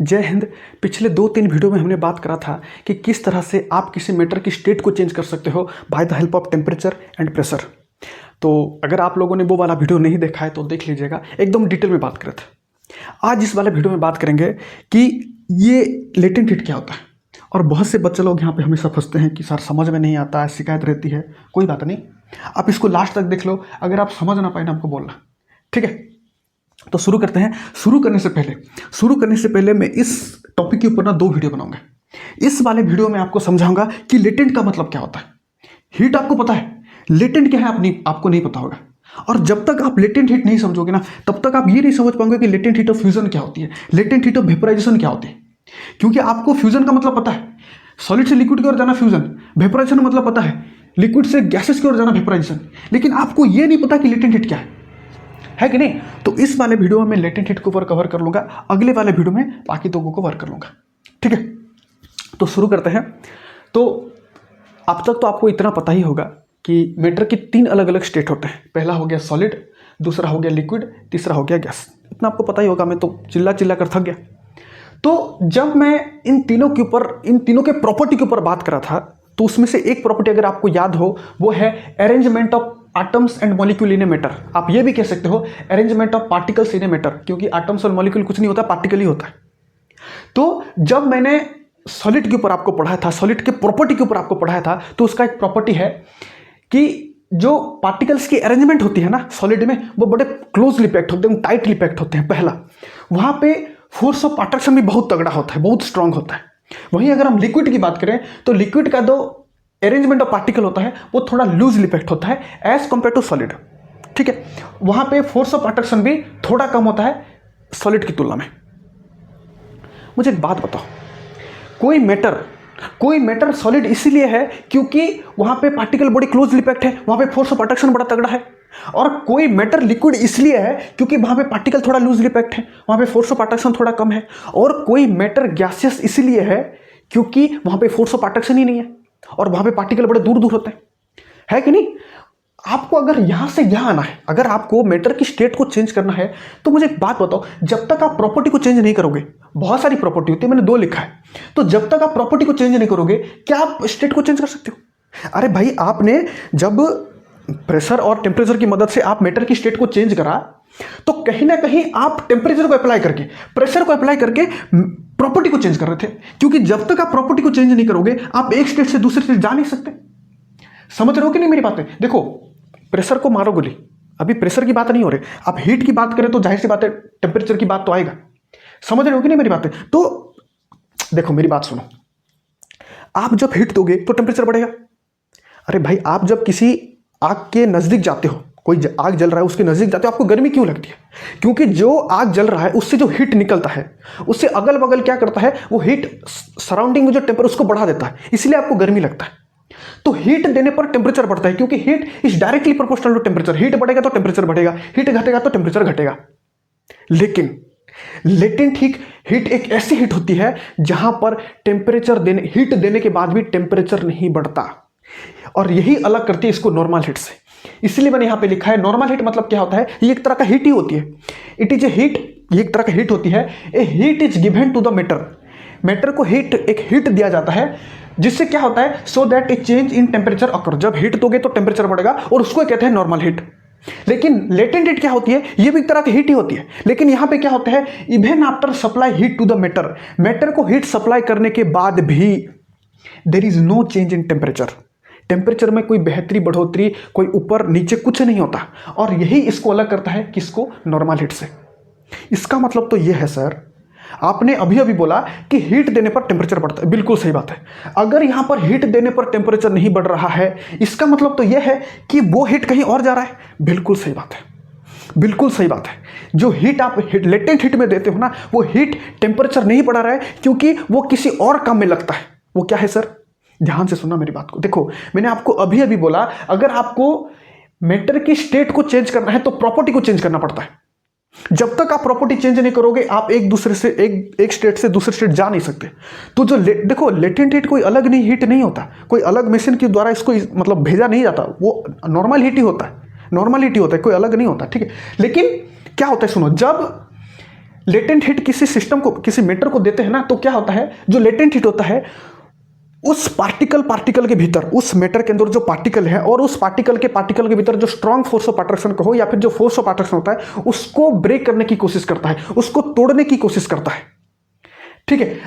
जय हिंद। पिछले 2-3 वीडियो में हमने बात करा था कि किस तरह से आप किसी मैटर की स्टेट को चेंज कर सकते हो by the help of temperature and pressure. तो अगर आप लोगों ने वो वाला वीडियो नहीं देखा है तो देख लीजिएगा, एकदम डिटेल में बात करे थे। आज इस वाले वीडियो में बात करेंगे कि ये लेटेंट हीट क्या होता है। और बहुत से बच्चे लोग यहाँ पे हमेशा फंसते हैं कि सर समझ में नहीं आता है, शिकायत रहती है। कोई बात नहीं, आप इसको लास्ट तक देख लो। अगर आप समझ ना पाए ना हमको बोलना, ठीक है। तो शुरू करते हैं। शुरू करने से पहले मैं इस टॉपिक के ऊपर ना 2 वीडियो बनाऊंगा। इस वाले वीडियो में आपको समझाऊंगा कि लेटेंट का मतलब क्या होता है। हीट आपको पता है, लेटेंट क्या है आपको नहीं पता होगा। और जब तक आप लेटेंट हीट नहीं समझोगे ना, तब तक आप ये नहीं समझ पाओगे कि लेटेंट हीट ऑफ फ्यूजन क्या होती है, लेटेंट हीट ऑफ वेपोराइजेशन क्या होती है। क्योंकि आपको फ्यूजन का मतलब पता है, सॉलिड से लिक्विड की ओर जाना फ्यूजन, वेपोराइजेशन मतलब पता है, लिक्विड से गैसेस की ओर जाना वेपोराइजेशन। लेकिन आपको ये नहीं पता कि लेटेंट हीट क्या है कि नहीं। तो इस वाले वीडियो में मैं लेटेंट हीट के ऊपर कवर कर लूंगा, अगले वाले वीडियो में बाकी 2 को कवर कर लूंगा, ठीक है। तो शुरू करते हैं। तो अब तक तो आपको इतना पता ही होगा कि मैटर की 3 अलग अलग स्टेट होते हैं। पहला हो गया सॉलिड, दूसरा हो गया लिक्विड, तीसरा हो गया गैस। इतना आपको पता ही होगा, मैं तो चिल्ला चिल्ला कर थक गया। तो जब मैं इन तीनों के प्रॉपर्टी के ऊपर बात करा था, तो उसमें से एक प्रॉपर्टी अगर आपको याद हो, वो है arrangement of atoms and molecule in a matter. आप ये भी कह सकते हो arrangement of particles in a matter, क्योंकि एटम्स और मॉलिक्यूल कुछ नहीं होता, पार्टिकल ही होता है। तो जब मैंने सॉलिड के ऊपर आपको पढ़ाया था, सॉलिड के प्रॉपर्टी के ऊपर आपको पढ़ाया था, तो उसका एक प्रॉपर्टी है कि जो पार्टिकल्स की अरेंजमेंट होती है ना सॉलिड में, वो बड़े क्लोजली पैक्ड होते हैं, टाइटली पैक्ड होते हैं। पहला, वहां पे फोर्स ऑफ अट्रैक्शन भी बहुत तगड़ा होता है, बहुत स्ट्रांग होता है। वहीं अगर हम लिक्विड की बात करें तो लिक्विड का जो अरेंजमेंट ऑफ पार्टिकल होता है वो थोड़ा लूजली पैक्ड होता है एज कंपेयर टू सॉलिड, ठीक है। वहां पे फोर्स ऑफ अट्रैक्शन भी थोड़ा कम होता है सॉलिड की तुलना में। मुझे एक बात बताओ, कोई मैटर सॉलिड इसीलिए है क्योंकि वहां पे पार्टिकल बड़ी क्लोजली पैक्ड है, वहां पे फोर्स ऑफ अट्रैक्शन बड़ा तगड़ा है। और कोई मैटर लिक्विड इसलिए है क्योंकि वहां पे पार्टिकल थोड़ा लूजली पैक्ड है, वहां पे फोर्स ऑफ अट्रैक्शन थोड़ा कम है। और कोई मैटर गैसियस इसलिए है क्योंकि वहां पे फोर्स ऑफ अट्रैक्शन ही नहीं है और वहां पे पार्टिकल बड़े दूर दूर होते हैं, है कि नहीं। आपको अगर यहां से यहां आना है, अगर आपको मैटर की स्टेट को चेंज करना है, तो मुझे एक बात बताओ, जब तक आप प्रॉपर्टी को चेंज नहीं करोगे, बहुत सारी प्रॉपर्टी होती है, मैंने 2 लिखा है, तो जब तक आप प्रॉपर्टी को चेंज नहीं करोगे, क्या आप स्टेट को चेंज कर सकते हो? अरे भाई, आपने जब प्रेशर और टेम्परेचर की मदद से आप मैटर की स्टेट को चेंज करा, तो कहीं ना कहीं आप टेम्परेचर को अप्लाई करके, प्रेशर को अप्लाई करके प्रॉपर्टी को चेंज कर रहे थे। क्योंकि जब तक आप प्रॉपर्टी को चेंज नहीं करोगे, आप एक स्टेट से दूसरे स्टेट जा नहीं सकते। समझ रहे हो कि नहीं मेरी बातें? देखो, प्रेशर को मारो गोली, अभी प्रेशर की बात नहीं हो रही, आप हीट की बात करें तो जाहिर सी बात है टेम्परेचर की बात तो आएगा। समझ रहे हो कि नहीं मेरी बातें? तो देखो मेरी बात सुनो, आप जब हीट दोगे तो टेम्परेचर बढ़ेगा। अरे भाई, आप जब किसी आग के नजदीक जाते हो, कोई आग जल रहा है उसके नजदीक जाते हो, आपको गर्मी क्यों लगती है? क्योंकि जो आग जल रहा है उससे जो हीट निकलता है, उससे अगल बगल क्या करता है, वो हीट सराउंडिंग में जो टेम्परेचर उसको बढ़ा देता है, इसलिए आपको गर्मी लगता है। तो हीट देने पर टेम्परेचर बढ़ता है, क्योंकि heat is directly proportional to temperature. Heat बढ़ेगा तो टेम्परेचर बढ़ेगा, हीट घटेगा तो टेम्परेचर घटेगा। लेकिन लेटेंट हीट एक ऐसी हीट होती है जहां पर हीट देने के बाद भी टेम्परेचर नहीं बढ़ता, और यही अलग करती है इसको नॉर्मल हीट से। इसलिए मैंने यहां पे लिखा है नॉर्मल हीट मतलब क्या होता है, ये एक तरह का हीट ही होती है। इट इज ए हीट, ये एक तरह का हीट होती है। A heat is given to the matter को एक हीट दिया जाता है, जिससे क्या होता है, so that a change in temperature occur. जब हीट दोगे तो टेम्परेचर बढ़ेगा, और उसको कहते हैं नॉर्मल हीट। लेकिन लेटेंट हीट क्या होती है, ये भी एक तरह की हीट ही होती है। लेकिन यहां पे क्या होता है, even after supply heat to the matter को हीट सप्लाई करने के बाद भी there is no change in temperature में कोई बेहतरी बढ़ोतरी, कोई ऊपर नीचे कुछ नहीं होता। और यही इसको अलग करता है किसको, नॉर्मल हीट से। इसका मतलब तो यह है सर, आपने अभी अभी बोला कि हीट देने पर टेम्परेचर बढ़ता है, बिल्कुल सही बात है। अगर यहां पर हीट देने पर टेम्परेचर नहीं बढ़ रहा है, इसका मतलब तो यह है कि वो हीट कहीं और जा रहा है। बिल्कुल सही बात है, बिल्कुल सही बात है। जो हीट आप लेटेंट हीट में देते हो ना, वो हीट टेम्परेचर नहीं बढ़ा रहा है, क्योंकि वो किसी और काम में लगता है। वो क्या है सर? ध्यान से सुनना मेरी बात को। देखो, मैंने आपको अभी अभी बोला, अगर आपको मैटर की स्टेट को चेंज करना है तो प्रॉपर्टी को चेंज करना पड़ता है। जब तक आप प्रॉपर्टी चेंज नहीं करोगे, आप एक स्टेट से दूसरे स्टेट जा नहीं सकते। तो जो देखो, लेटेंट हीट कोई अलग नहीं हीट नहीं होता, कोई अलग मशीन के द्वारा इसको मतलब भेजा नहीं जाता, वो नॉर्मल हीट ही होता है, कोई अलग नहीं होता, ठीक है। लेकिन क्या होता है, सुनो, जब लेटेंट हीट किसी सिस्टम को, किसी मैटर को देते हैं ना, तो क्या होता है, जो लेटेंट हीट होता है उस पार्टिकल के भीतर, उस मैटर के अंदर जो पार्टिकल है और उस पार्टिकल के भीतर जो स्ट्रांग फोर्स ऑफ अट्रैक्शन को हो या फिर जो फोर्स ऑफ अट्रैक्शन होता है उसको ब्रेक करने की कोशिश करता है, उसको तोड़ने की कोशिश करता है। ठीक है,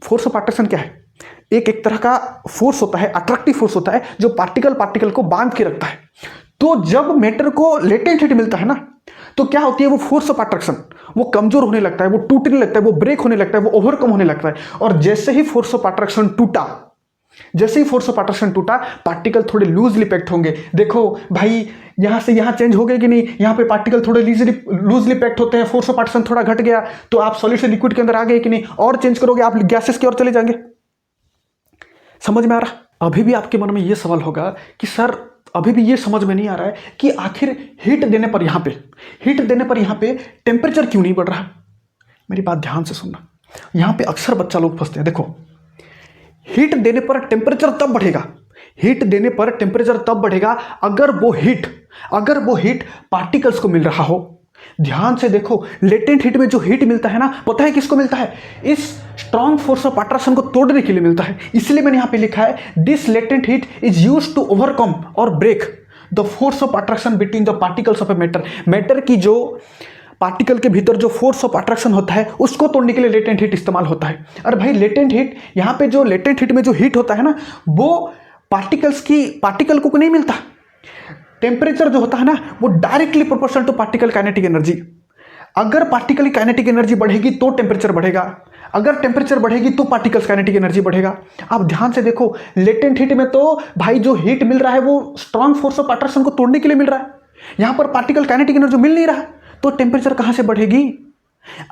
फोर्स ऑफ अट्रैक्शन क्या है, एक तरह का फोर्स होता है, अट्रैक्टिव फोर्स होता है जो पार्टिकल को बांध के रखता है। तो जब मैटर को लेटेंट हीट मिलता है ना, तो क्या होती है, वो फोर्स ऑफ अट्रैक्शन वो कमजोर होने लगता है, वो टूटने लगता है, वो ब्रेक होने लगता है, वो ओवरकम होने लगता है। और जैसे ही फोर्स ऑफ अट्रैक्शन टूटा, पार्टिकल थोड़े लूजली पैक्ड होंगे। देखो भाई, यहां से यहां चेंज हो गए कि नहीं, यहां पे पार्टिकल थोड़े लूजली पैक्ड होते हैं, फोर्स ऑफ अट्रैक्शन थोड़ा घट गया तो आप सॉलिड से लिक्विड के अंदर आ गए कि नहीं, और चेंज करोगे आप गैसेस की ओर चले जाएंगे। समझ में आ रहा? अभी भी आपके मन में यह सवाल होगा कि सर अभी भी ये समझ में नहीं आ रहा है कि आखिर हीट देने पर यहां पे टेम्परेचर क्यों नहीं बढ़ रहा। मेरी बात ध्यान से सुनना, यहां पे अक्सर बच्चा लोग फंसते हैं। देखो, हीट देने पर टेम्परेचर तब बढ़ेगा अगर वो हीट पार्टिकल्स को मिल रहा हो। ध्यान से देखो, लेटेंट हीट में जो हीट मिलता है ना, पता है किसको मिलता है, इस स्ट्रॉन्ग फोर्स ऑफ अट्रैक्शन को तोड़ने के लिए मिलता है। इसलिए मैंने यहां पे लिखा है, this latent heat is used to overcome और break the force of attraction between the particles of a matter की जो पार्टिकल के भीतर जो फोर्स ऑफ अट्रैक्शन होता है उसको तोड़ने के लिए लेटेंट हीट इस्तेमाल होता है। और भाई लेटेंट हीट, यहां पे जो लेटेंट हीट में जो हीट होता है ना, वो पार्टिकल को नहीं मिलता। टेम्परेचर जो होता है ना, वो directly proportional to particle kinetic energy. अगर पार्टिकल की काइनेटिक एनर्जी बढ़ेगी तो टेम्परेचर बढ़ेगा, अगर टेम्परेचर बढ़ेगी तो पार्टिकल्स काइनेटिक एनर्जी बढ़ेगा। आप ध्यान से देखो, लेटेंट हीट में तो भाई जो हीट मिल रहा है वो स्ट्रॉन्ग फोर्स ऑफ अट्रैक्शन को तोड़ने के लिए मिल रहा है। यहां पर पार्टिकल काइनेटिक एनर्जी मिल नहीं रहा, तो टेम्परेचर कहां से बढ़ेगी।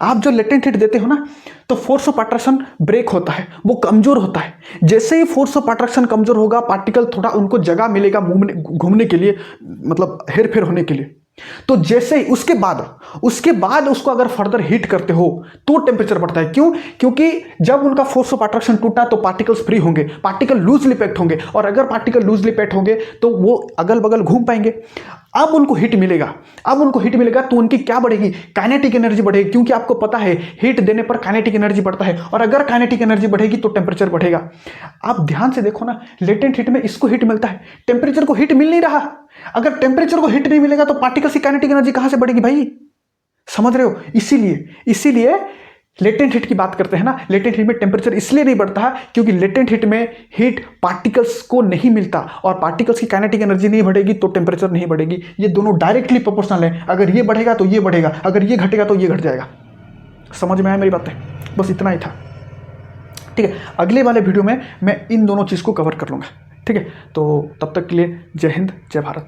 आप जो लेटेंट हीट देते हो ना, तो फोर्स ऑफ अट्रैक्शन ब्रेक होता है, वो कमजोर होता है। जैसे ही फोर्स ऑफ अट्रैक्शन कमजोर होगा, पार्टिकल थोड़ा उनको जगह मिलेगा घूमने के लिए, मतलब हेरफेर होने के लिए। तो जैसे ही उसके बाद उसको अगर फर्दर हीट करते हो तो टेम्परेचर बढ़ता है। क्यों? क्योंकि जब उनका फोर्स ऑफ अट्रैक्शन टूटा तो पार्टिकल्स फ्री होंगे, पार्टिकल लूजली पैक्ड होंगे, और अगर पार्टिकल लूजली पैक्ड होंगे तो वो अगल बगल घूम पाएंगे। अब उनको हीट मिलेगा तो उनकी क्या बढ़ेगी, काइनेटिक एनर्जी बढ़ेगी। क्योंकि आपको पता है हीट देने पर काइनेटिक एनर्जी बढ़ता है, और अगर काइनेटिक एनर्जी बढ़ेगी तो टेम्परेचर बढ़ेगा। आप ध्यान से देखो ना, लेटेंट हीट में इसको हीट मिलता है, टेम्परेचर को हीट मिल नहीं रहा। अगर टेम्परेचर को हीट नहीं मिलेगा तो पार्टिकल्स की काइनेटिक एनर्जी कहां से बढ़ेगी भाई, समझ रहे हो? इसीलिए लेटेंट हीट की बात करते हैं ना, लेटेंट हीट में टेम्परेचर इसलिए नहीं बढ़ता है क्योंकि लेटेंट हीट में हीट पार्टिकल्स को नहीं मिलता, और पार्टिकल्स की काइनेटिक एनर्जी नहीं बढ़ेगी तो टेम्परेचर नहीं बढ़ेगी। ये दोनों डायरेक्टली प्रोपोर्शनल है, अगर ये बढ़ेगा तो ये बढ़ेगा, अगर ये घटेगा तो ये घट जाएगा। समझ में आया मेरी बातें? बस इतना ही था। ठीक है, अगले वाले वीडियो में मैं इन दोनों चीज़ को कवर कर लूँगा। ठीक है, तो तब तक के लिए जय हिंद, जय भारत।